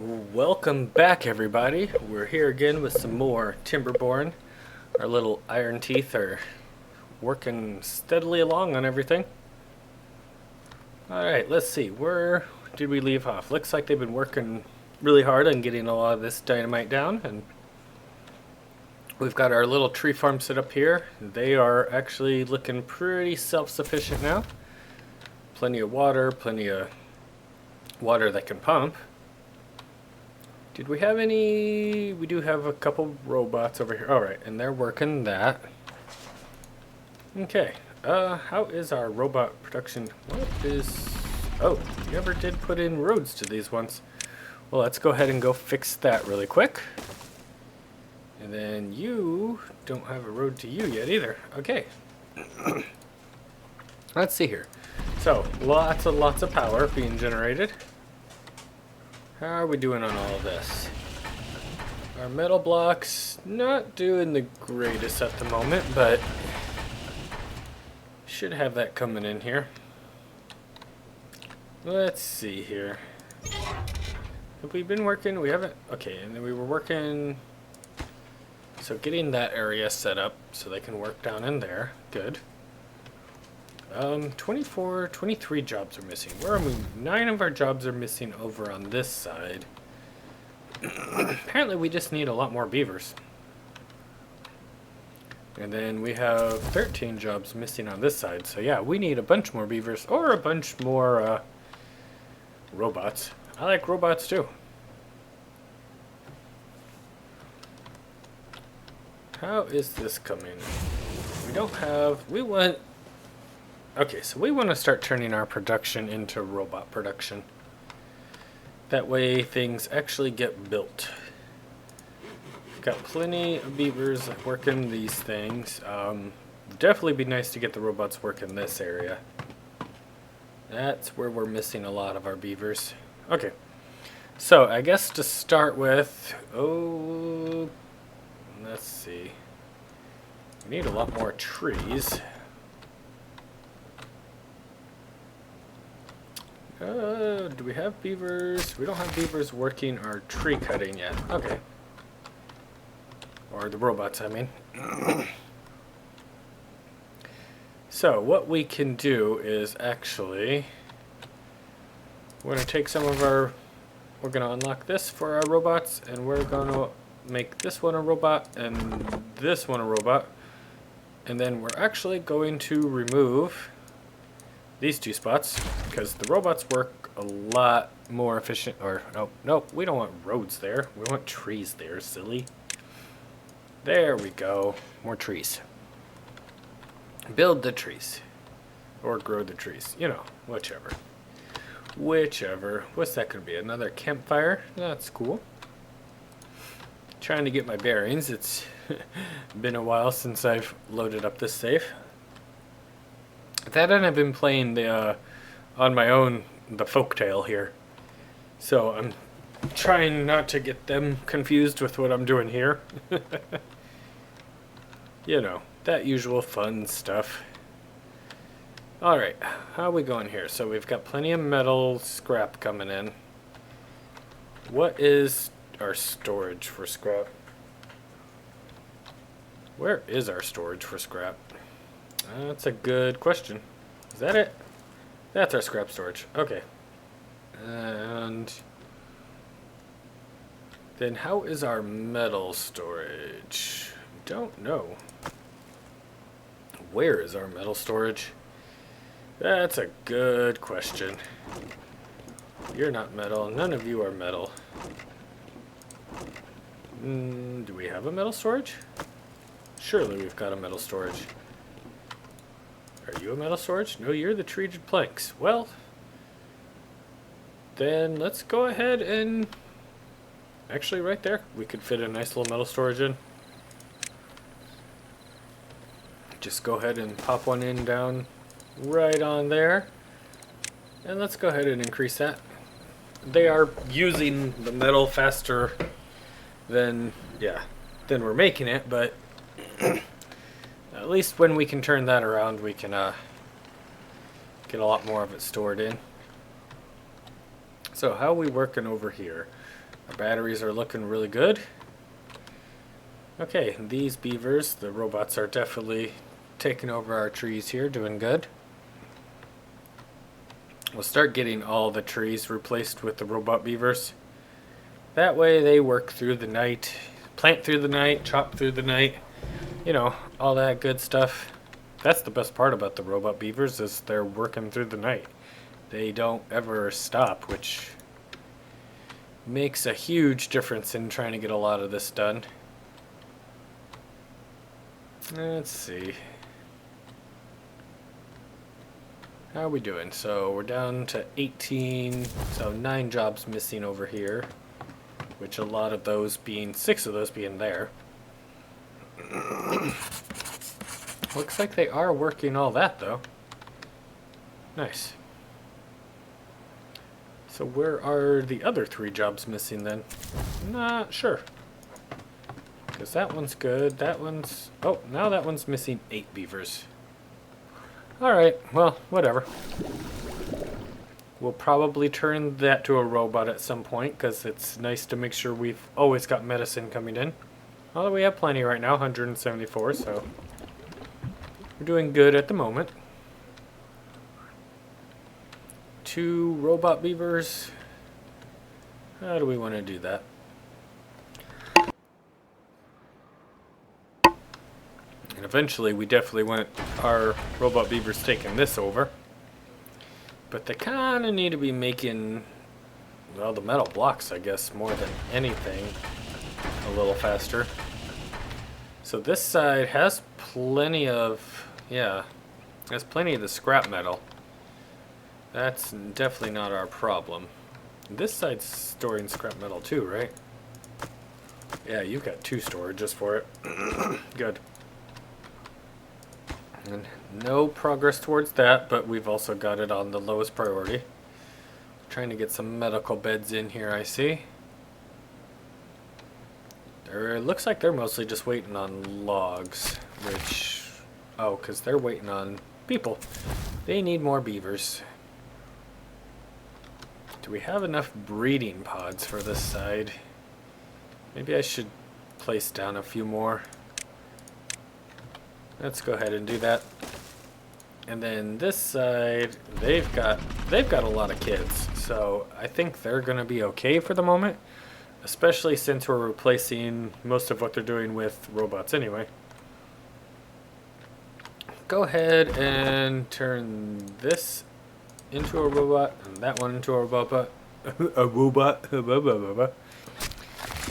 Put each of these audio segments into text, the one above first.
Welcome back, everybody. We're here again with some more Timberborn. Our little Ironteeth are working steadily along on everything. Alright, let's see. Where did we leave off? Looks like they've been working really hard on getting a lot of this dynamite down, and we've got our little tree farm set up here. They are actually looking pretty self-sufficient now. Plenty of water that can pump. Did we have any? We do have a couple robots over here. Alright, and they're working that. Okay. How is our robot production? What is... Oh, you never did put in roads to these ones. Well, let's go ahead and go fix that really quick. And then you don't have a road to you yet either. Okay. Let's see here. So, lots of power being generated. How are we doing on all of this? Our metal blocks, not doing the greatest at the moment, but should have that coming in here. Let's see here. Have we been working? We haven't. Okay, and then we were working. So getting that area set up so they can work down in there. Good. 23 jobs are missing. Where are we? 9 of our jobs are missing over on this side. Apparently we just need a lot more beavers. And then we have 13 jobs missing on this side. So yeah, we need a bunch more beavers or a bunch more robots. I like robots too. How is this coming? We don't have... We want... Okay, so we want to start turning our production into robot production. That way things actually get built. Got plenty of beavers working these things. Definitely be nice to get the robots working this area. That's where we're missing a lot of our beavers. Okay, so I guess to start with, let's see. We need a lot more trees. Do we have beavers? We don't have beavers working our tree cutting yet. Okay. Or the robots, I mean. So, what we can do is actually... We're going to take some of our... We're going to unlock this for our robots, and we're going to make this one a robot, and this one a robot. And then we're actually going to remove these 2 spots, because the robots work a lot more efficient, or no, we don't want roads there. We want trees there, silly. There we go. More trees. Build the trees. Or grow the trees. You know, whichever. Whichever. What's that going to be? Another campfire? That's cool. Trying to get my bearings. It's been a while since I've loaded up this safe. That and I've been playing the on my own the folktale here, so I'm trying not to get them confused with what I'm doing here. You know, that usual fun stuff. Alright, how are we going here? So we've got plenty of metal scrap coming in. What is our storage for scrap? Where is our storage for scrap? That's a good question. Is that it? That's our scrap storage. Okay. And then how is our metal storage? Don't know. Where is our metal storage? That's a good question. You're not metal. None of you are metal. Do we have a metal storage? Surely we've got a metal storage. Are you a metal storage? No, you're the treated planks. Well, then let's go ahead and... Actually, right there, we could fit a nice little metal storage in. Just go ahead and pop one in down right on there. And let's go ahead and increase that. They are using the metal faster than we're making it, but... At least when we can turn that around, we can get a lot more of it stored in. So how are we working over here? Our batteries are looking really good. Okay, these beavers, the robots, are definitely taking over our trees here, doing good. We'll start getting all the trees replaced with the robot beavers. That way they work through the night, plant through the night, chop through the night, you know, all that good stuff. That's the best part about the robot beavers, is they're working through the night. They don't ever stop, which makes a huge difference in trying to get a lot of this done. Let's see. How are we doing? So we're down to 18, so 9 jobs missing over here, which a lot of those being, 6 of those being there. Looks like they are working all that though. Nice. So where are the other 3 jobs missing then? Not sure. Because that one's good, that one's... Oh, now that one's missing 8 beavers. Alright, well, whatever. We'll probably turn that to a robot at some point, because it's nice to make sure we've always got medicine coming in. Although we have plenty right now, 174, so... we're doing good at the moment. 2 robot beavers. How do we want to do that? And eventually we definitely want our robot beavers taking this over. But they kind of need to be making, well, the metal blocks, I guess, more than anything, a little faster. So this side has plenty of, yeah, has plenty of the scrap metal. That's definitely not our problem. This side's storing scrap metal too, right? Yeah, you've got 2 storages for it. Good. And no progress towards that, but we've also got it on the lowest priority. Trying to get some medical beds in here, I see. It looks like they're mostly just waiting on logs, which... oh, because they're waiting on people. They need more beavers. Do we have enough breeding pods for this side? Maybe I should place down a few more. Let's go ahead and do that. And then this side, they've got a lot of kids, so I think they're gonna be okay for the moment, especially since we're replacing most of what they're doing with robots anyway. Go ahead and turn this into a robot and that one into a robot.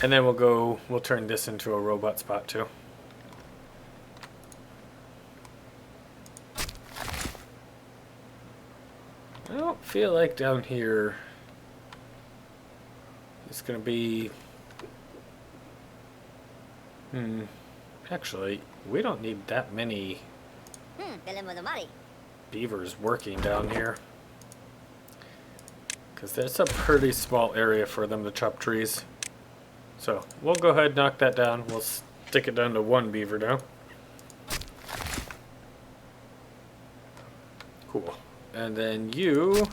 And then we'll turn this into a robot spot too. I don't feel like down here it's gonna be... actually, we don't need that many beavers working down here, because that's a pretty small area for them to chop trees. So we'll go ahead and knock that down. We'll stick it down to 1 beaver now. Cool. And then you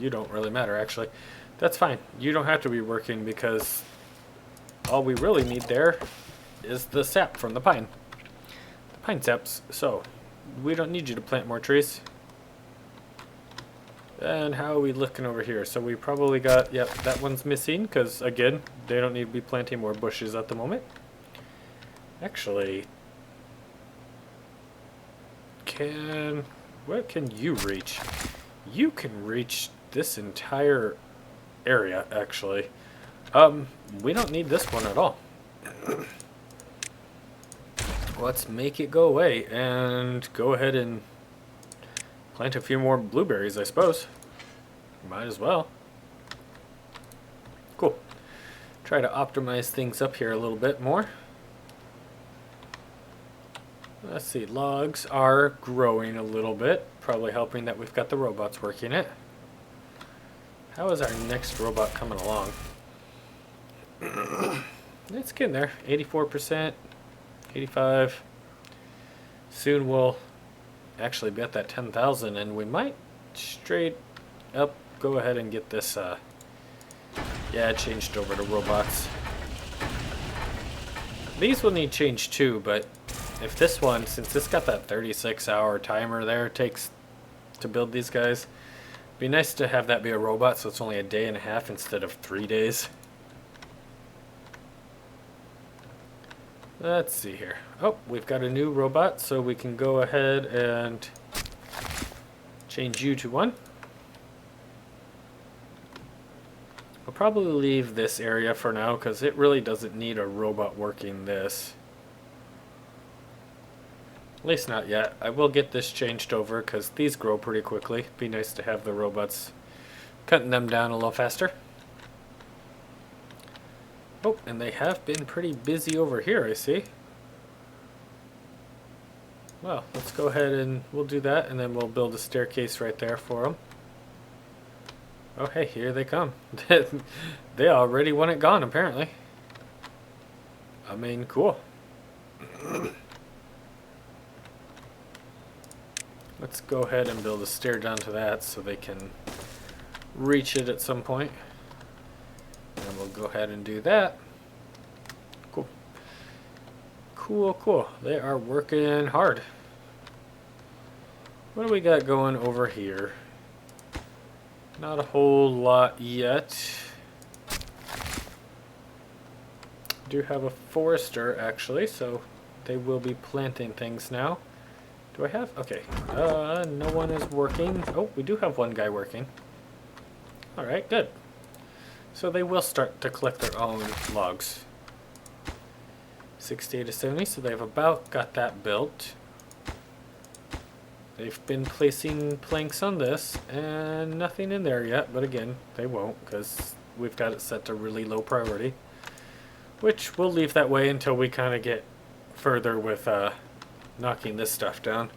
don't really matter, actually. That's fine. You don't have to be working, because all we really need there is the sap from the pine. The pine saps. So we don't need you to plant more trees. And how are we looking over here? So we probably got, yep, that one's missing, because again, they don't need to be planting more bushes at the moment. Actually, what can you reach? You can reach this entire area, actually. We don't need this one at all. Let's make it go away and go ahead and plant a few more blueberries, I suppose. Might as well. Cool. Try to optimize things up here a little bit more. Let's see, logs are growing a little bit, probably helping that we've got the robots working it. How is our next robot coming along? It's getting there, 84%, 85. Soon we'll actually be at that 10,000, and we might straight up go ahead and get this Yeah, it changed over to robots. These will need change too, but if this one, since it's got that 36-hour timer there it takes to build these guys, it'd be nice to have that be a robot so it's only a day and a half instead of 3 days. Let's see here. Oh, we've got a new robot, so we can go ahead and change you to 1. I'll probably leave this area for now because it really doesn't need a robot working this. At least not yet. I will get this changed over because these grow pretty quickly. It'd be nice to have the robots cutting them down a little faster. Oh, and they have been pretty busy over here, I see. Well, let's go ahead and we'll do that, and then we'll build a staircase right there for them. Oh, hey, here they come. They already want it gone, apparently. I mean, cool. Let's go ahead and build a stair down to that so they can reach it at some point. And we'll go ahead and do that. Cool. Cool, cool. They are working hard. What do we got going over here? Not a whole lot yet. Do have a forester actually, so they will be planting things now. Do I have? Okay. No one is working. Oh, we do have one guy working. Alright, good. So they will start to collect their own logs. 60 to 70, so they've about got that built. They've been placing planks on this, and nothing in there yet, but again, they won't, because we've got it set to really low priority. Which we'll leave that way until we kind of get further with knocking this stuff down.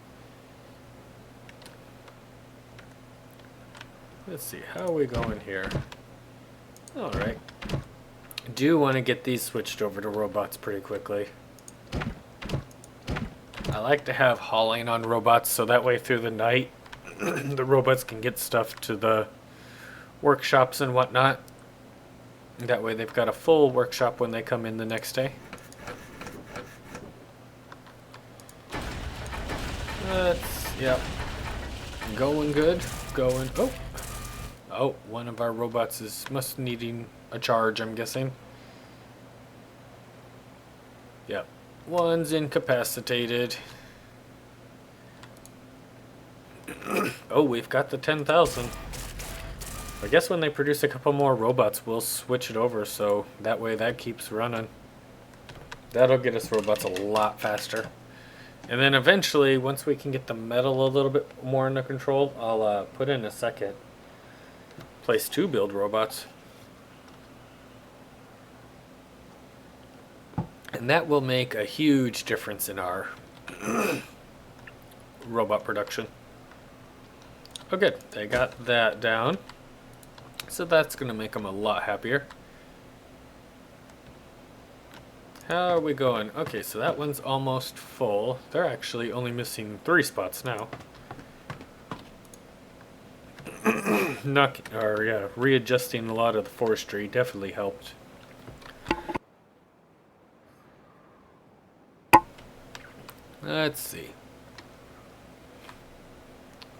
Let's see, how are we going here? Alright. Do want to get these switched over to robots pretty quickly. I like to have hauling on robots so that way through the night the robots can get stuff to the workshops and whatnot. That way they've got a full workshop when they come in the next day. Yep. Going good. Going. Oh, one of our robots must needing a charge, I'm guessing. Yep. One's incapacitated. Oh, we've got the 10,000. I guess when they produce a couple more robots, we'll switch it over so that way that keeps running. That'll get us robots a lot faster. And then eventually, once we can get the metal a little bit more under control, I'll put in a second place to build robots. And that will make a huge difference in our robot production. Oh good, they got that down. So that's going to make them a lot happier. How are we going? Okay, so that one's almost full. They're actually only missing 3 spots now. Readjusting a lot of the forestry definitely helped. Let's see.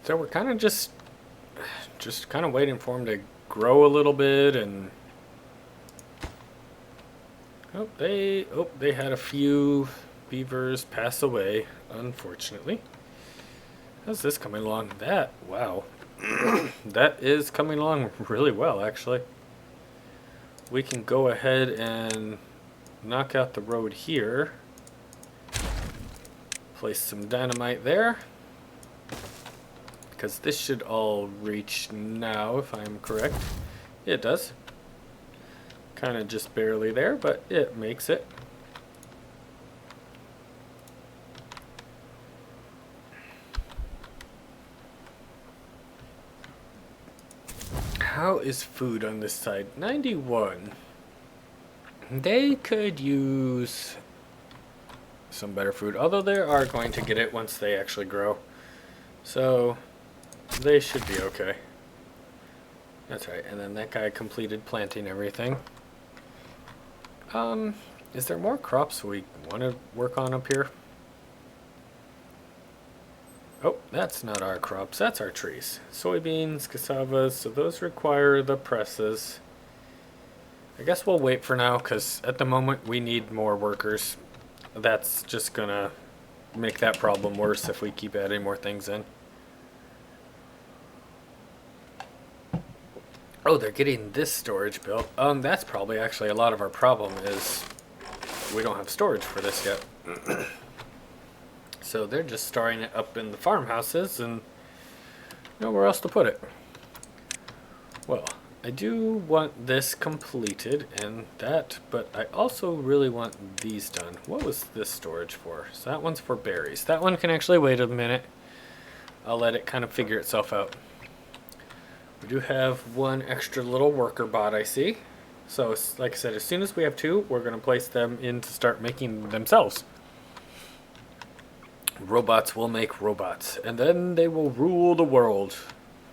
So we're kind of just kind of waiting for them to grow a little bit, and they had a few beavers pass away, unfortunately. How's this coming along? Wow. That is coming along really well, actually. We can go ahead and knock out the road here. Place some dynamite there. Because this should all reach now, if I'm correct. It does. Kind of just barely there, but it makes it. How is food on this side? 91. They could use some better food, although they are going to get it once they actually grow. So they should be okay. That's right, and then that guy completed planting everything. Is there more crops we want to work on up here? Oh, that's not our crops, that's our trees. Soybeans, cassavas, so those require the presses. I guess we'll wait for now, because at the moment we need more workers. That's just gonna make that problem worse if we keep adding more things in. Oh, they're getting this storage built. That's probably actually a lot of our problem is we don't have storage for this yet. So they're just storing it up in the farmhouses and nowhere else to put it. Well, I do want this completed and that, but I also really want these done. What was this storage for? So that one's for berries. That one can actually wait a minute. I'll let it kind of figure itself out. We do have one extra little worker bot I see. So like I said, as soon as we have two, we're going to place them in to start making themselves. Robots will make robots, and then they will rule the world.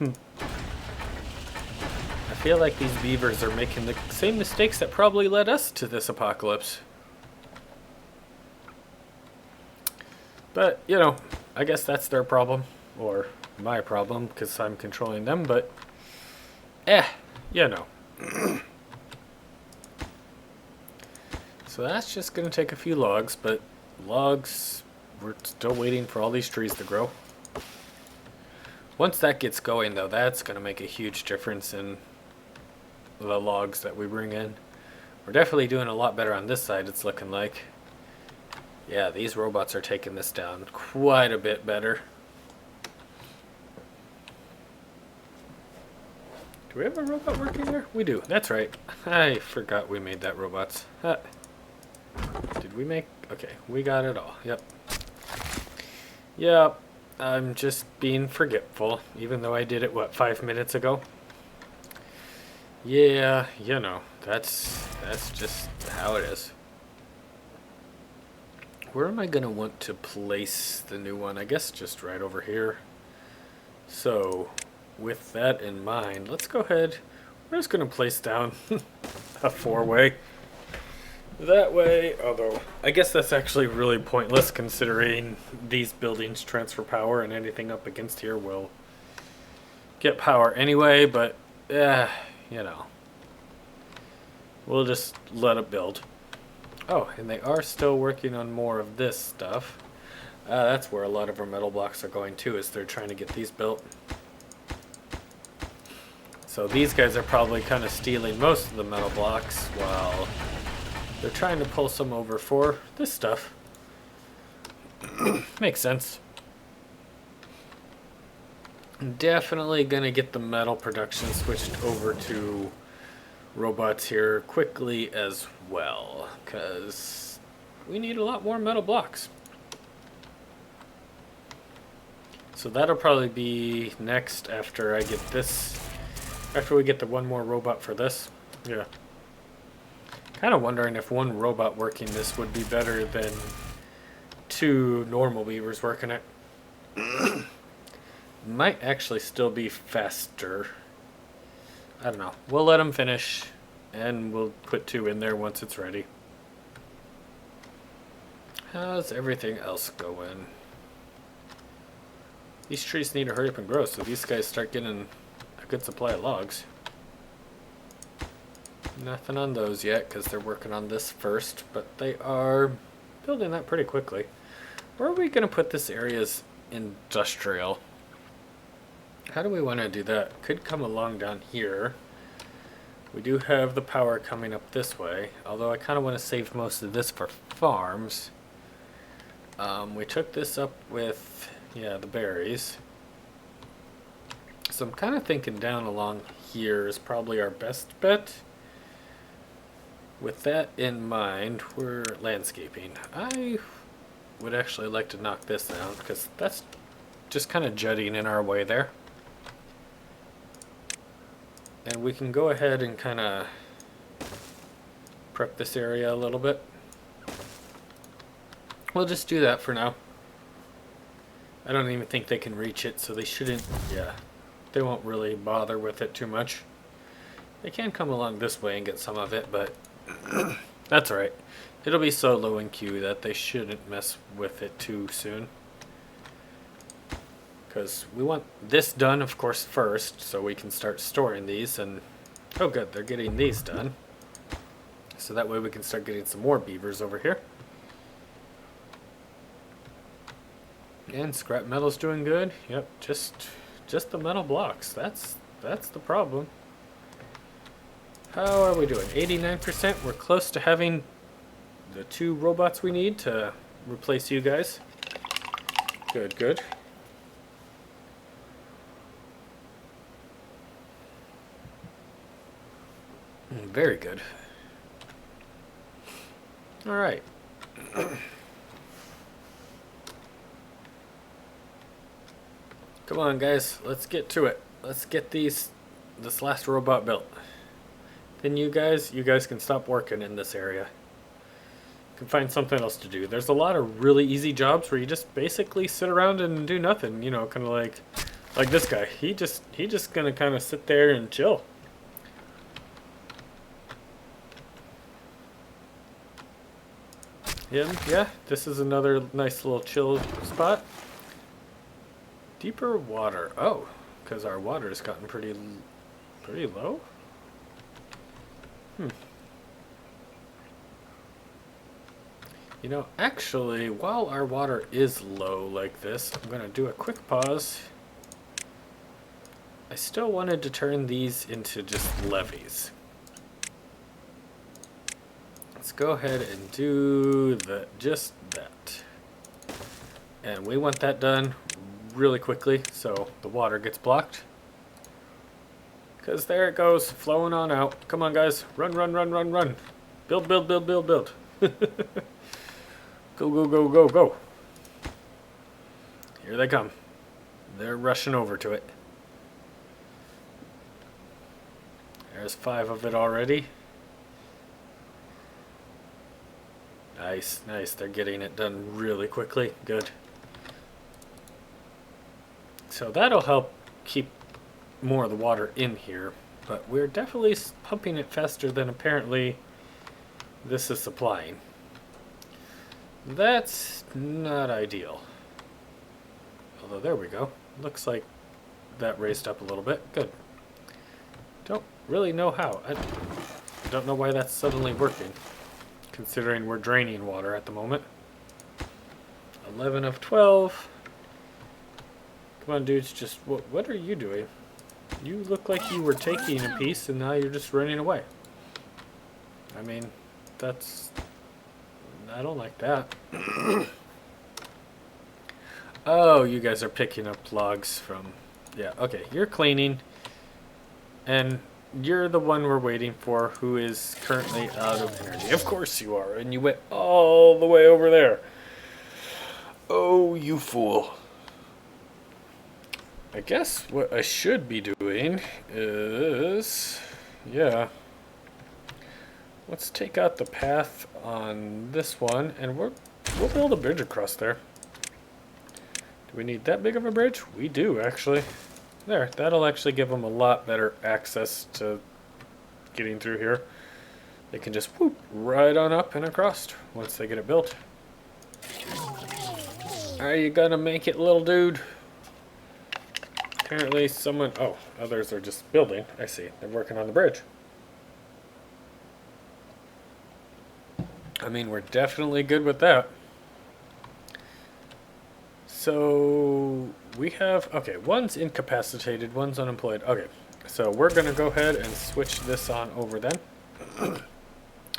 I feel like these beavers are making the same mistakes that probably led us to this apocalypse. But, you know, I guess that's their problem, or my problem, because I'm controlling them, but you know. So that's just going to take a few logs, but logs, we're still waiting for all these trees to grow. Once that gets going, though, that's going to make a huge difference in the logs that we bring in. We're definitely doing a lot better on this side, it's looking like. Yeah, these robots are taking this down quite a bit better. Do we have a robot working there? We do. That's right. I forgot we made that robots. Did we make... Okay, we got it all. Yep. Yep. I'm just being forgetful, even though I did it, what, 5 minutes ago? Yeah, you know, that's just how it is. Where am I going to want to place the new one? I guess just right over here. So, with that in mind, let's go ahead. We're just going to place down a 4-way. That way, although I guess that's actually really pointless considering these buildings transfer power and anything up against here will get power anyway, but you know, we'll just let it build. Oh, and they are still working on more of this stuff. That's where a lot of our metal blocks are going too, is they're trying to get these built. So these guys are probably kind of stealing most of the metal blocks while they're trying to pull some over for this stuff. Makes sense. I'm definitely gonna get the metal production switched over to robots here quickly as well, because we need a lot more metal blocks. So that'll probably be next after I get this, after we get the one more robot for this. Yeah. Kind of wondering if one robot working this would be better than 2 normal beavers working it. Might actually still be faster. I don't know. We'll let them finish, and we'll put 2 in there once it's ready. How's everything else going? These trees need to hurry up and grow, so these guys start getting a good supply of logs. Nothing on those yet, because they're working on this first, but they are building that pretty quickly. Where are we going to put this area's industrial? How do we want to do that? Could come along down here. We do have the power coming up this way, although I kind of want to save most of this for farms. We took this up with, yeah, the berries. So I'm kind of thinking down along here is probably our best bet. With that in mind, we're landscaping. I would actually like to knock this down, because that's just kind of jutting in our way there. And we can go ahead and kind of prep this area a little bit. We'll just do that for now. I don't even think they can reach it, so they shouldn't, yeah, they won't really bother with it too much. They can come along this way and get some of it, but that's alright. It'll be so low in queue that they shouldn't mess with it too soon. Because we want this done, of course, first, so we can start storing these. And oh good, they're getting these done. So that way we can start getting some more beavers over here. And scrap metal's doing good. Yep, just the metal blocks. That's the problem. How are we doing? 89%. We're close to having the 2 robots we need to replace you guys. Good, good. Very good. All right. Come on, guys. Let's get to it. Let's get this last robot built. Then you guys can stop working in this area. You can find something else to do. There's a lot of really easy jobs where you just basically sit around and do nothing. You know, kind of like this guy. He just gonna kind of sit there and chill. Yeah, this is another nice little chill spot. Deeper water. Oh, because our water has gotten pretty low. You know, actually, while our water is low like this, I'm going to do a quick pause. I still wanted to turn these into just levees. Let's go ahead and do just that. And we want that done really quickly so the water gets blocked. Because there it goes, flowing on out. Come on, guys. Run, run, run, run, run. Build, build, build, build, build. Go, go, go, go, go. Here they come. They're rushing over to it. There's 5 of it already. Nice, nice. They're getting it done really quickly. Good. So that'll help keep more of the water in here, but we're definitely pumping it faster than apparently this is supplying. That's not ideal. Although there we go. Looks like that raised up a little bit. Good. Don't really know how. I don't know why that's suddenly working, considering we're draining water at the moment. 11 of 12. Come on, dudes, just what are you doing? You look like you were taking a piece and now you're just running away. I mean, I don't like that. Oh, you guys are picking up logs from... Yeah, okay, you're cleaning. And you're the one we're waiting for who is currently out of energy. Of course you are, and you went all the way over there. Oh, you fool. I guess what I should be doing is, yeah, let's take out the path on this one, and we'll build a bridge across there. Do we need that big of a bridge? We do, actually. There, that'll actually give them a lot better access to getting through here. They can just whoop right on up and across once they get it built. Are you gonna make it, little dude? Apparently someone... Oh, others are just building. I see. They're working on the bridge. I mean, we're definitely good with that. So we have... Okay, one's incapacitated, one's unemployed. Okay, so we're going to go ahead and switch this on over then.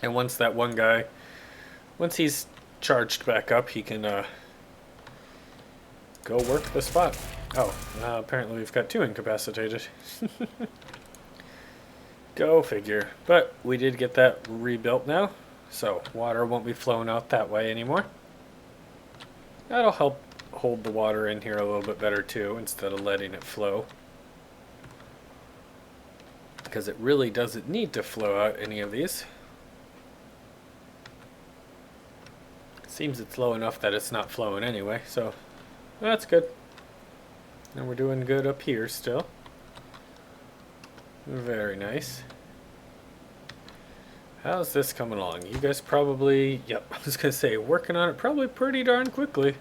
And once that one guy... Once he's charged back up, he can go work the spot. Oh, apparently we've got 2 incapacitated. Go figure. But we did get that rebuilt now, so water won't be flowing out that way anymore. That'll help hold the water in here a little bit better too, instead of letting it flow. Because it really doesn't need to flow out any of these. Seems it's low enough that it's not flowing anyway, so that's good. And we're doing good up here still. Very nice. How's this coming along? You guys probably, yep, I was gonna say, working on it probably pretty darn quickly.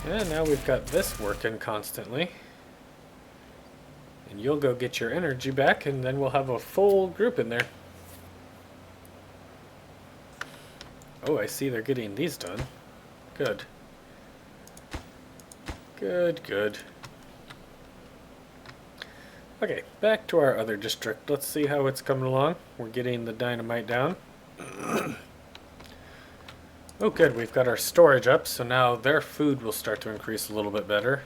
And now we've got this working constantly. And you'll go get your energy back, and then we'll have a full group in there. Oh, I see they're getting these done. Good. Good, good. Okay, back to our other district. Let's see how it's coming along. We're getting the dynamite down. Oh good, we've got our storage up, so now their food will start to increase a little bit better.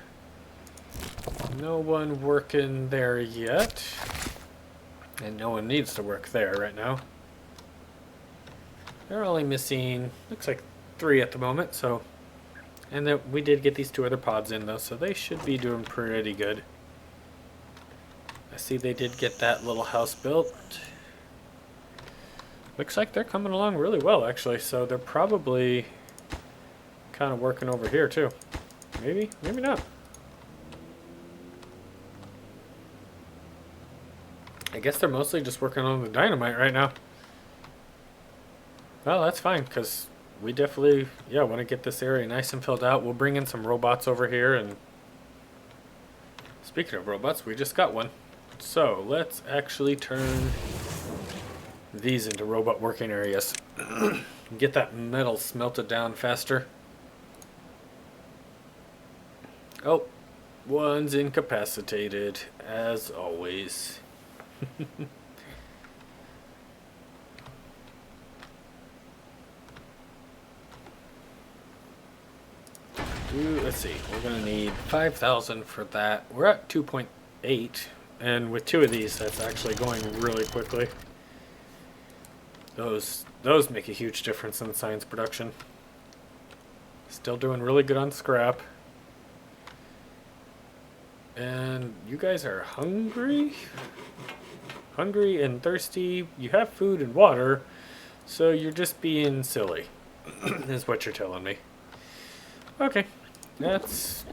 No one working there yet. And no one needs to work there right now. They're only missing, looks like 3 at the moment, so... And then we did get these 2 other pods in though, so they should be doing pretty good. I see they did get that little house built. Looks like they're coming along really well actually, so they're probably kind of working over here too. Maybe, maybe not. I guess they're mostly just working on the dynamite right now. Well, that's fine, because we definitely, yeah, want to get this area nice and filled out. We'll bring in some robots over here, and speaking of robots, we just got one. So, let's actually turn these into robot working areas. Get that metal smelted down faster. Oh, one's incapacitated, as always. Let's see, we're gonna need 5,000 for that. We're at 2.8, and with 2 of these, that's actually going really quickly. Those make a huge difference in science production. Still doing really good on scrap. And you guys are hungry? Hungry and thirsty. You have food and water, so you're just being silly, is what you're telling me. Okay, that's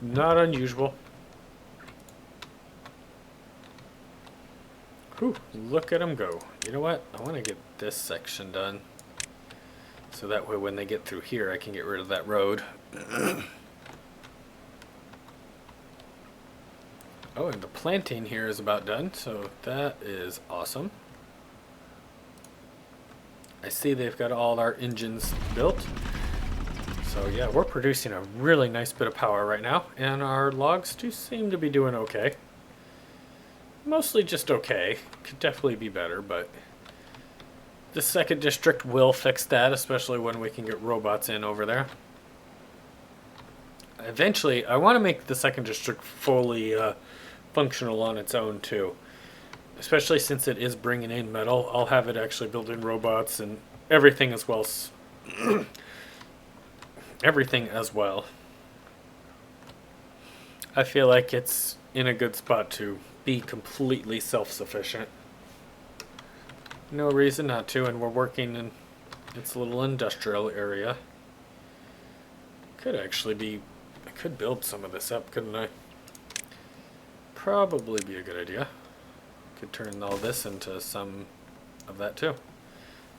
not unusual. Whew, look at them go. You know what? I want to get this section done. So that way when they get through here, I can get rid of that road. Oh, and the planting here is about done, so that is awesome. I see they've got all our engines built. So yeah, we're producing a really nice bit of power right now, and our logs do seem to be doing okay. Mostly just okay. Could definitely be better, but the second district will fix that, especially when we can get robots in over there. Eventually, I want to make the second district fully functional on its own too. Especially since it is bringing in metal, I'll have it actually build in robots and everything as well. Everything as well. I feel like it's in a good spot to be completely self-sufficient. No reason not to, and we're working in its little industrial area. Could actually be, I could build some of this up, couldn't I? Probably be a good idea. Could turn all this into some of that too.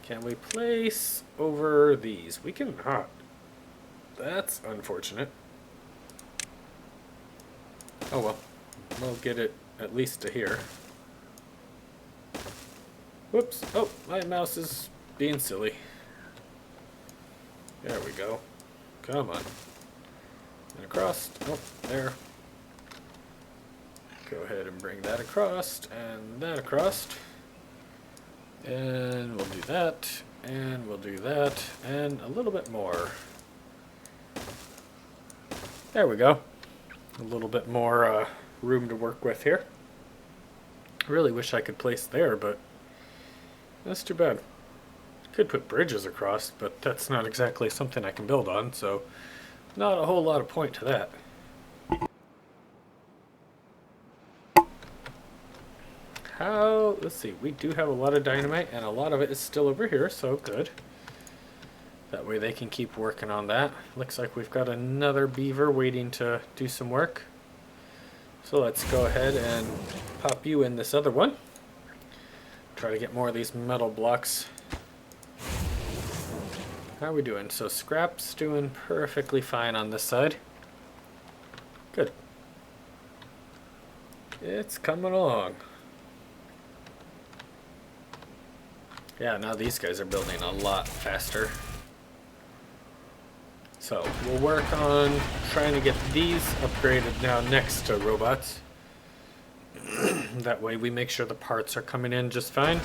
Can we place over these? We cannot. That's unfortunate. Oh well, we'll get it at least to here. Whoops, oh, my mouse is being silly. There we go. Come on. And across, oh, there. Go ahead and bring that across, and that across. And we'll do that, and we'll do that, and a little bit more. There we go. A little bit more room to work with here. I really wish I could place there, but that's too bad. Could put bridges across, but that's not exactly something I can build on, so not a whole lot of point to that. Let's see, we do have a lot of dynamite, and a lot of it is still over here, so good. That way they can keep working on that. Looks like we've got another beaver waiting to do some work. So let's go ahead and pop you in this other one. Try to get more of these metal blocks. How are we doing? So scrap's doing perfectly fine on this side. Good. It's coming along. Yeah, now these guys are building a lot faster. So we'll work on trying to get these upgraded now next to robots. That way we make sure the parts are coming in just fine.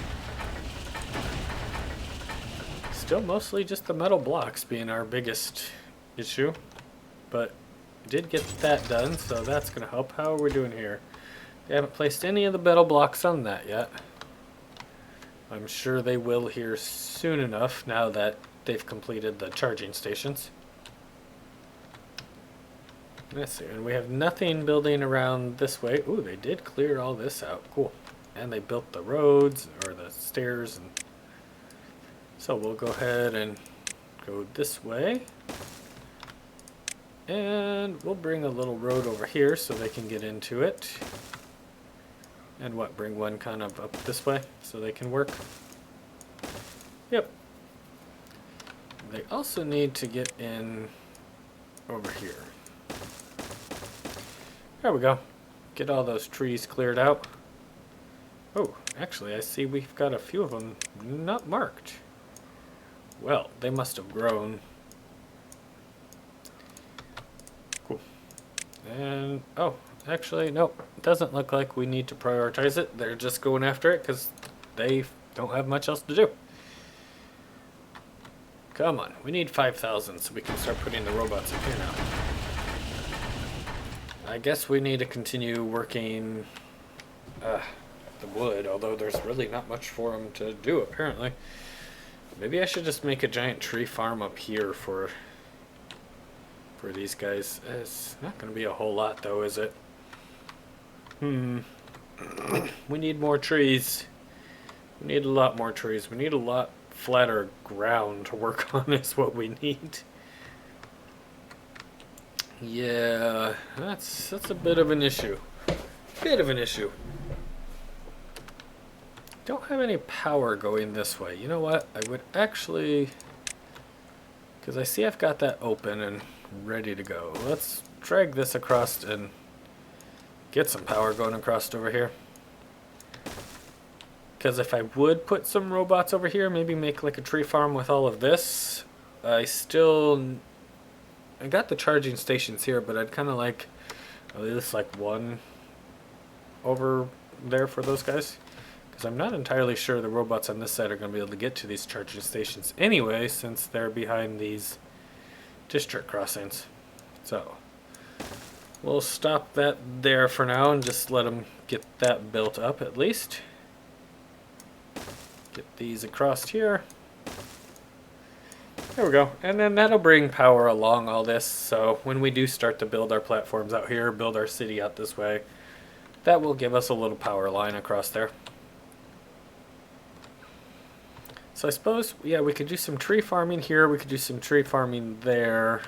Still mostly just the metal blocks being our biggest issue. But did get that done, so that's going to help. How are we doing here? They haven't placed any of the metal blocks on that yet. I'm sure they will here soon enough now that they've completed the charging stations. Let's see, and we have nothing building around this way. Ooh, they did clear all this out. Cool. And they built the roads, or the stairs. And so we'll go ahead and go this way. And we'll bring a little road over here so they can get into it. And what, bring one kind of up this way so they can work? Yep. They also need to get in over here. There we go. Get all those trees cleared out. Oh, actually, I see we've got a few of them not marked. Well, they must have grown. Cool. And, oh, actually, nope. It doesn't look like we need to prioritize it. They're just going after it because they don't have much else to do. Come on, we need 5,000 so we can start putting the robots in here now. I guess we need to continue working the wood, although there's really not much for them to do, apparently. Maybe I should just make a giant tree farm up here for these guys. It's not going to be a whole lot, though, is it? We need more trees. We need a lot more trees. We need a lot flatter ground to work on is what we need. Yeah, that's a bit of an issue. Don't have any power going this way. You know what? I would actually, because I see I've got that open and ready to go. Let's drag this across and get some power going across over here. Because if I would put some robots over here, maybe make like a tree farm with all of this, I got the charging stations here, but I'd kind of like at least like one over there for those guys. Because I'm not entirely sure the robots on this side are going to be able to get to these charging stations anyway, since they're behind these district crossings. So we'll stop that there for now and just let them get that built up at least. Get these across here. There we go. And then that'll bring power along all this. So when we do start to build our platforms out here, build our city out this way, that will give us a little power line across there. So I suppose, yeah, we could do some tree farming here. We could do some tree farming there.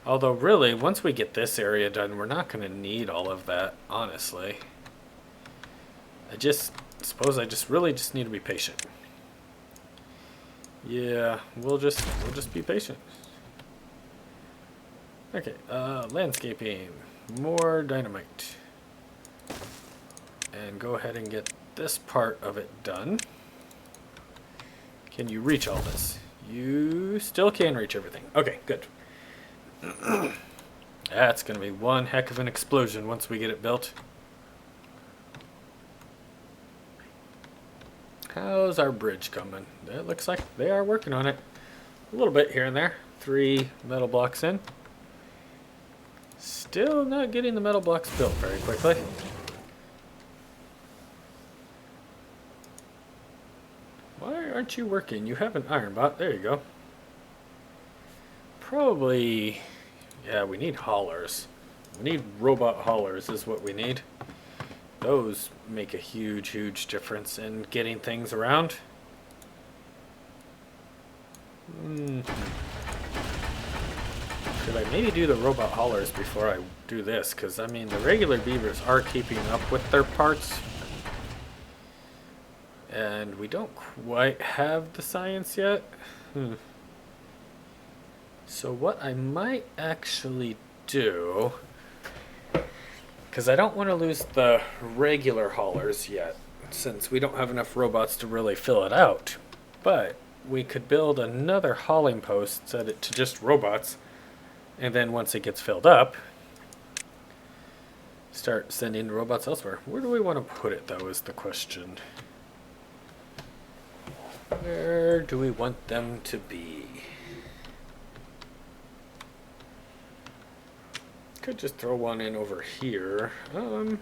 Although really, once we get this area done, we're not going to need all of that, honestly. I suppose I really just need to be patient. Yeah, we'll just be patient. Okay, landscaping, more dynamite. And go ahead and get this part of it done. Can you reach all this? You still can reach everything. Okay, good. That's going to be one heck of an explosion once we get it built. How's our bridge coming? It looks like they are working on it. A little bit here and there. 3 metal blocks in. Still not getting the metal blocks built very quickly. Why aren't you working? You have an iron bot. There you go. Probably, yeah, we need haulers. We need robot haulers is what we need. Those make a huge, huge difference in getting things around. Should I maybe do the robot haulers before I do this? Because, I mean, the regular beavers are keeping up with their parts. And we don't quite have the science yet. So what I might actually do, because I don't want to lose the regular haulers yet, since we don't have enough robots to really fill it out. But we could build another hauling post, set it to just robots, and then once it gets filled up, start sending robots elsewhere. Where do we want to put it, though, is the question. Where do we want them to be? Could just throw one in over here. Are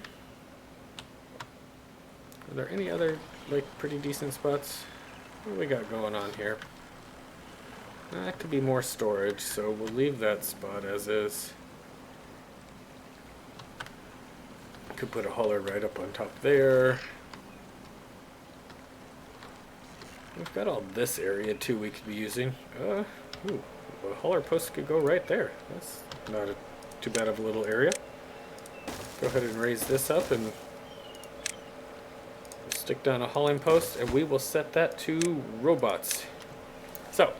there any other, like, pretty decent spots? What do we got going on here? That could be more storage, so we'll leave that spot as is. Could put a hauler right up on top there. We've got all this area too we could be using. A hauler post could go right there. That's not too bad of a little area. Go ahead and raise this up and stick down a hauling post, and we will set that to robots. So,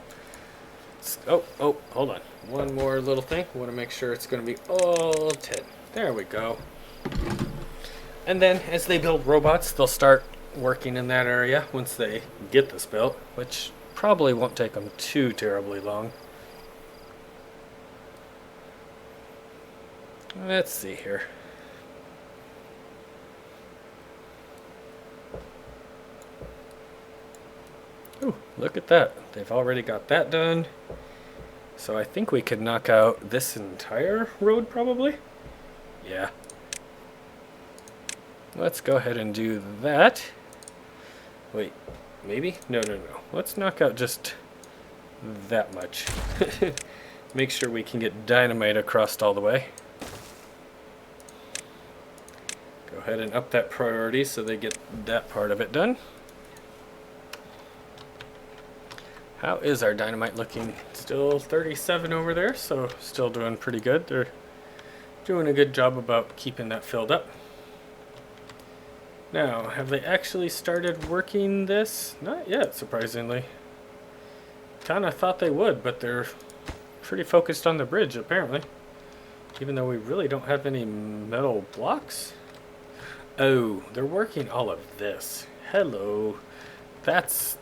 hold on. One more little thing. I want to make sure it's going to be all 10. There we go. And then, as they build robots, they'll start working in that area once they get this built, which probably won't take them too terribly long. Let's see here. Ooh, look at that. They've already got that done. So I think we could knock out this entire road probably. Yeah. Let's go ahead and do that. Wait, maybe? No. Let's knock out just that much. Make sure we can get dynamite across all the way. Go ahead and up that priority so they get that part of it done. How is our dynamite looking? Still 37 over there, so still doing pretty good. They're doing a good job about keeping that filled up. Now, have they actually started working this? Not yet, surprisingly. Kinda thought they would, but they're pretty focused on the bridge, apparently. Even though we really don't have any metal blocks. Oh, they're working all of this. Hello. That's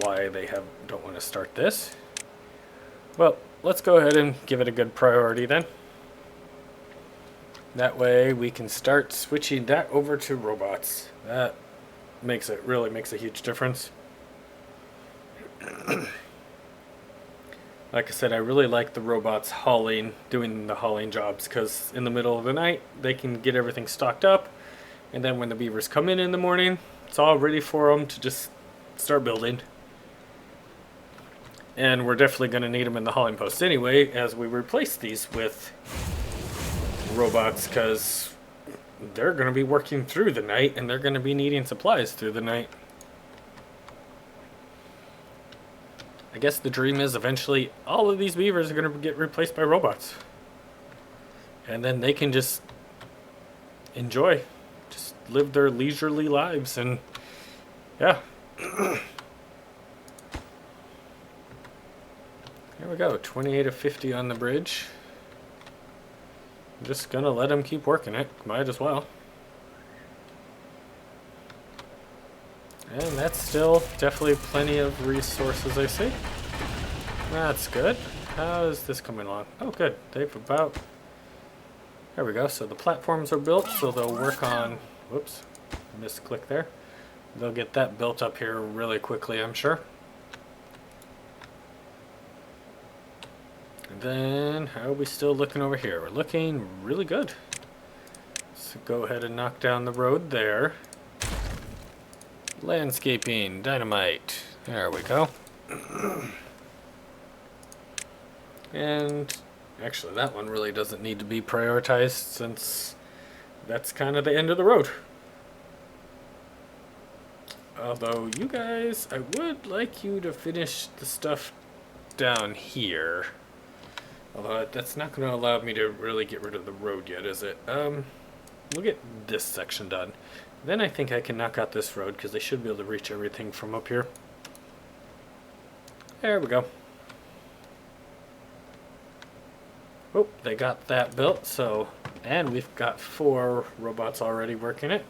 why they don't want to start this. Well, let's go ahead and give it a good priority then. That way we can start switching that over to robots. That really makes a huge difference. Like I said, I really like the robots doing the hauling jobs, because in the middle of the night they can get everything stocked up, and then when the beavers come in the morning, it's all ready for them to just start building. And we're definitely going to need them in the hauling post anyway, as we replace these with robots, because they're going to be working through the night, and they're going to be needing supplies through the night. I guess the dream is eventually all of these beavers are going to get replaced by robots. And then they can just enjoy, just live their leisurely lives, and yeah. There we go, 28 of 50 on the bridge. I'm just gonna let them keep working it, might as well. And that's still definitely plenty of resources, I see. That's good. How is this coming along? Oh, good. They've about... There we go. So the platforms are built, so they'll work on... Whoops. Misclick there. They'll get that built up here really quickly, I'm sure. And then, how are we still looking over here? We're looking really good. So go ahead and knock down the road there. Landscaping, dynamite. There we go. And actually that one really doesn't need to be prioritized, since that's kind of the end of the road. Although you guys, I would like you to finish the stuff down here. Although that's not going to allow me to really get rid of the road yet, is it? We'll get this section done. Then I think I can knock out this road because they should be able to reach everything from up here. There we go. Oh, they got that built, so, and we've got 4 robots already working it.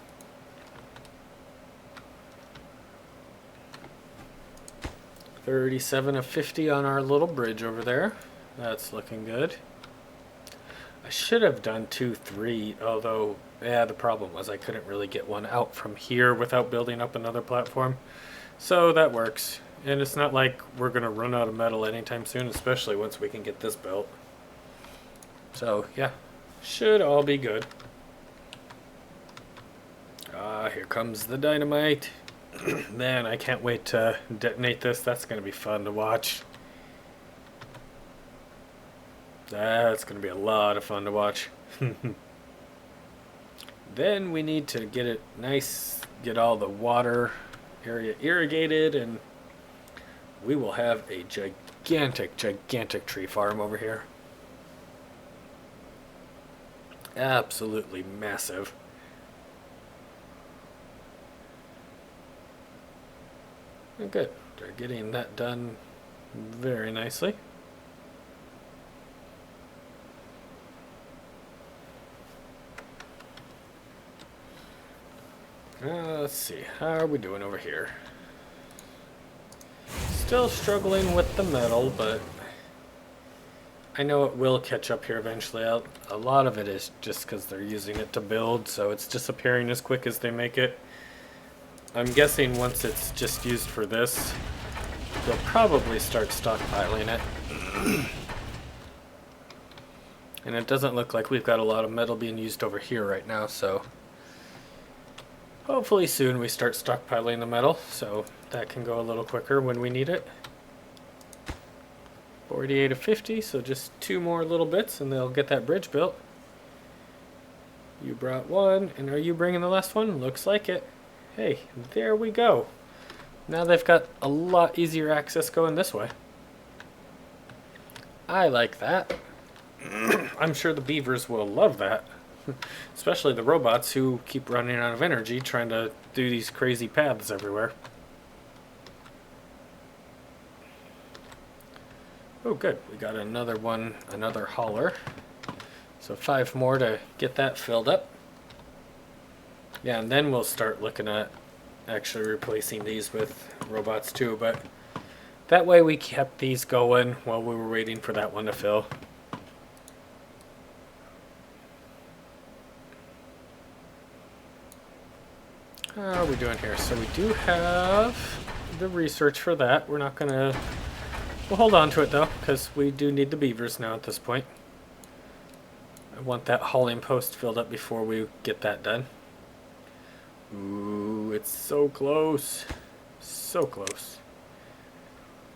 $37 of 50 on our little bridge over there. That's looking good. I should have done 2, 3, although, yeah, the problem was I couldn't really get one out from here without building up another platform. So that works. And it's not like we're going to run out of metal anytime soon, especially once we can get this built. So, yeah, should all be good. Ah, here comes the dynamite. Man, I can't wait to detonate this. That's going to be fun to watch. That's going to be a lot of fun to watch. Then we need to get it nice, get all the water area irrigated, and we will have a gigantic, gigantic tree farm over here. Absolutely massive. Oh, good. They're getting that done very nicely. Let's see. How are we doing over here? Still struggling with the metal, but I know it will catch up here eventually. A lot of it is just because they're using it to build, so it's disappearing as quick as they make it. I'm guessing once it's just used for this, they'll probably start stockpiling it. And it doesn't look like we've got a lot of metal being used over here right now, so hopefully soon we start stockpiling the metal, so that can go a little quicker when we need it. 48 of 50, so just 2 more little bits and they'll get that bridge built. You brought 1, and are you bringing the last one? Looks like it. Hey, there we go. Now they've got a lot easier access going this way. I like that. I'm sure the beavers will love that. Especially the robots who keep running out of energy trying to do these crazy paths everywhere. Oh good, we got another one, another hauler. So 5 more to get that filled up. Yeah, and then we'll start looking at actually replacing these with robots too, but that way we kept these going while we were waiting for that one to fill. How are we doing here? So we do have the research for that. We're not gonna, we'll hold on to it though, because we do need the beavers now at this point. I want that hauling post filled up before we get that done. Ooh, it's so close. So close.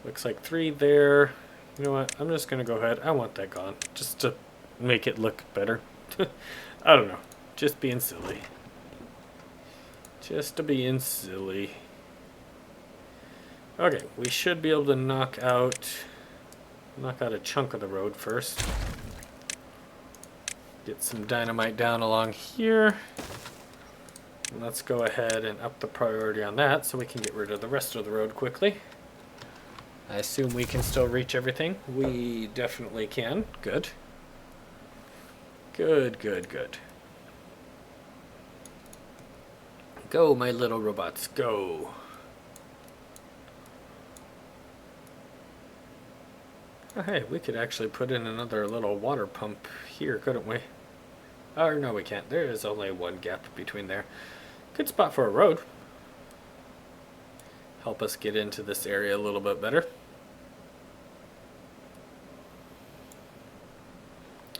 Looks like 3 there. You know what? I'm just gonna go ahead. I want that gone. Just to make it look better. I don't know. Just being silly. Just to being silly. Okay, we should be able to knock out a chunk of the road first. Get some dynamite down along here. And let's go ahead and up the priority on that so we can get rid of the rest of the road quickly. I assume we can still reach everything. We definitely can. Good. Good, good, good. Go, my little robots, go. Oh, hey, we could actually put in another little water pump here, couldn't we? Or no, we can't. There is only 1 gap between there. Good spot for a road. Help us get into this area a little bit better.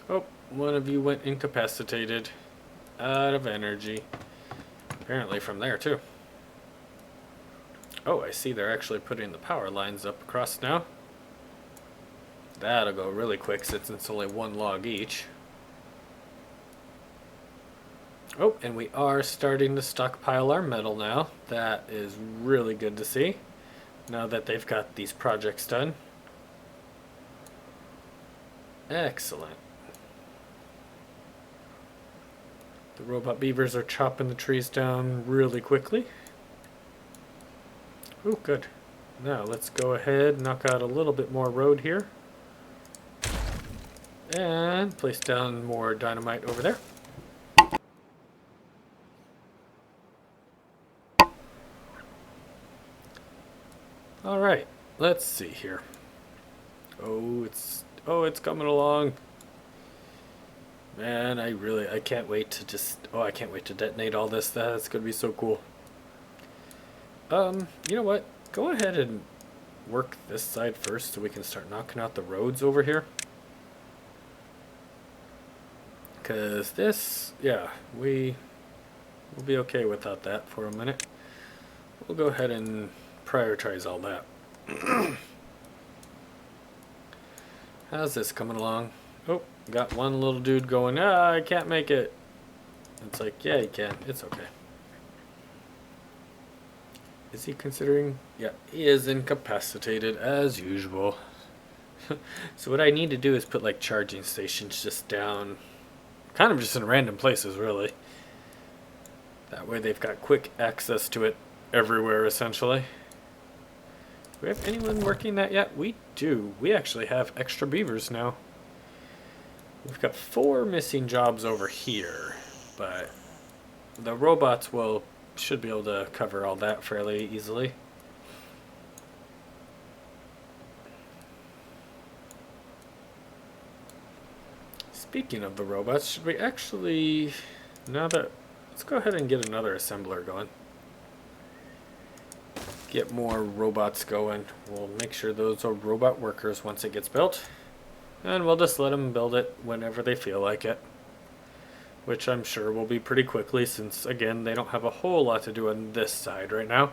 Oh, one of you went incapacitated. Out of energy. Apparently from there too. Oh, I see they're actually putting the power lines up across now. That'll go really quick since it's only 1 log each. Oh, and we are starting to stockpile our metal now. That is really good to see. Now that they've got these projects done. Excellent. The robot beavers are chopping the trees down really quickly. Oh, good. Now let's go ahead and knock out a little bit more road here. And place down more dynamite over there. Alright, let's see here. Oh, it's coming along. Man, I can't wait to detonate all this. That's gonna be so cool. You know what? Go ahead and work this side first so we can start knocking out the roads over here. Because this, yeah, we'll be okay without that for a minute. We'll go ahead and prioritize all that. How's this coming along? Oh, got one little dude going, I can't make it. It's like, yeah, you can. It's okay. Is he considering? Yeah, he is incapacitated as usual. So what I need to do is put like charging stations just down, kind of just in random places really. That way they've got quick access to it everywhere essentially. Do we have anyone working that yet? We do. We actually have extra beavers now. We've got 4 missing jobs over here, but the robots should be able to cover all that fairly easily. Speaking of the robots, should we actually, let's go ahead and get another assembler going. Get more robots going. We'll make sure those are robot workers once it gets built. And we'll just let them build it whenever they feel like it. Which I'm sure will be pretty quickly since, again, they don't have a whole lot to do on this side right now.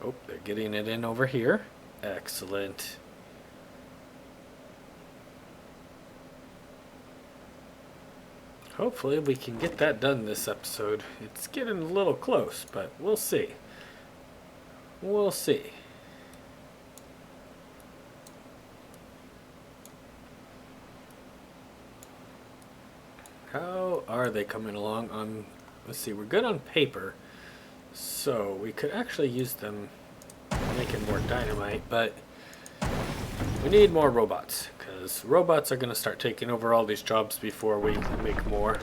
Oh, they're getting it in over here. Excellent. Hopefully we can get that done this episode. It's getting a little close, but we'll see. We'll see. How are they coming along on, let's see, we're good on paper. So we could actually use them making more dynamite, but we need more robots, because robots are going to start taking over all these jobs before we make more.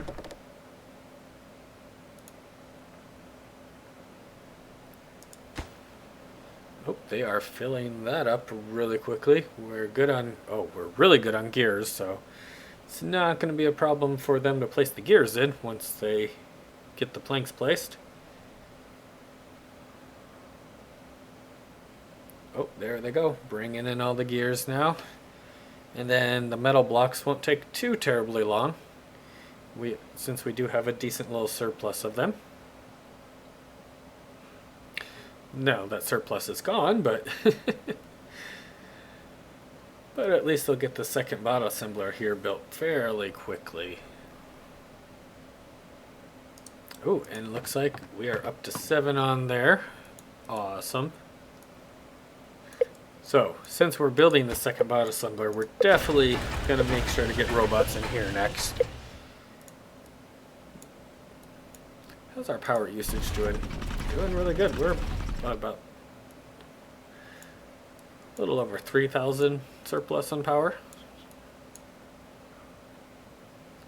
Oh, they are filling that up really quickly. We're really good on gears, so it's not going to be a problem for them to place the gears in once they get the planks placed. Oh, there they go, bringing in all the gears now. And then the metal blocks won't take too terribly long, since we do have a decent little surplus of them. No, that surplus is gone, but but at least they'll get the second bot assembler here built fairly quickly. Oh, and it looks like we are up to 7 on there. Awesome. So, since we're building the second bot assembler, we're definitely going to make sure to get robots in here next. How's our power usage doing? Doing really good. We're about a little over 3,000 surplus on power.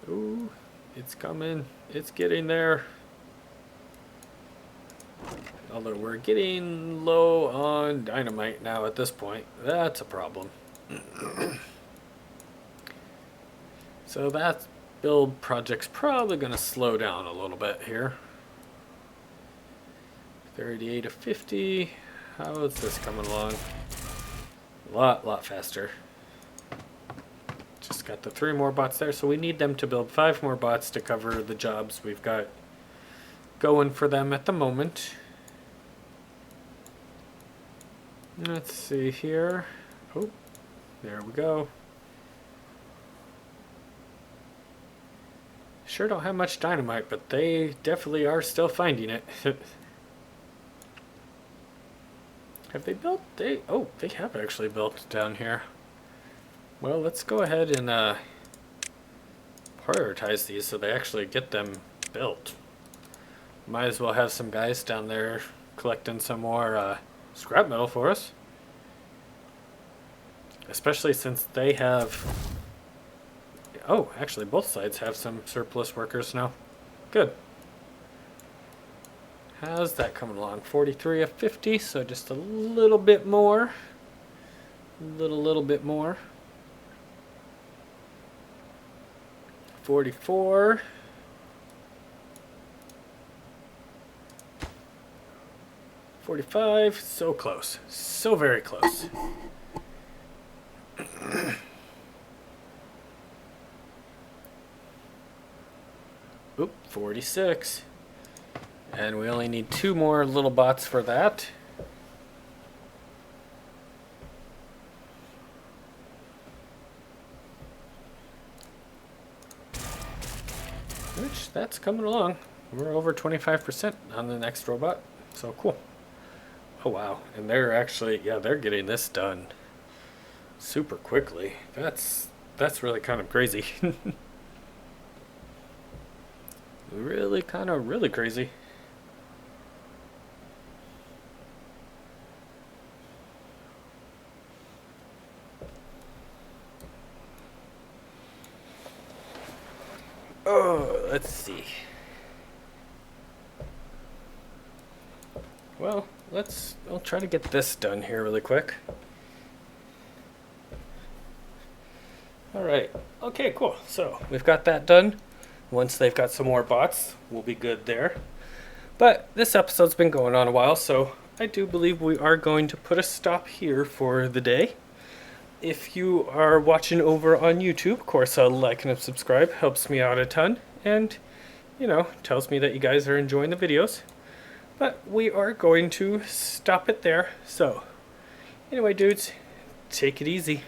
Ooh, it's coming. It's getting there. Although we're getting low on dynamite now at this point. That's a problem. So that build project's probably going to slow down a little bit here. 38 to 50. How is this coming along? A lot faster. Just got the 3 more bots there, so we need them to build 5 more bots to cover the jobs we've got going for them at the moment. Let's see here. Oh, there we go. Sure don't have much dynamite, but they definitely are still finding it. Have they built? They have actually built down here. Well, let's go ahead and prioritize these so they actually get them built. Might as well have some guys down there collecting some more scrap metal for us. Especially since they have... Oh, actually both sides have some surplus workers now. Good. How's that coming along? 43 of 50, so just a little bit more. Little bit more. 44. 45. So close. So very close. Oop, 46. And we only need 2 more little bots for that. Which, that's coming along. We're over 25% on the next robot. So cool. Oh wow. And they're actually, yeah, they're getting this done super quickly. That's really kind of crazy. Really crazy. Oh, let's see. Well, I'll try to get this done here really quick. Alright, okay, cool. So, we've got that done. Once they've got some more bots, we'll be good there. But this episode's been going on a while, so I do believe we are going to put a stop here for the day. If you are watching over on YouTube, of course, a like and a subscribe helps me out a ton. And, you know, tells me that you guys are enjoying the videos. But we are going to stop it there. So, anyway, dudes, take it easy.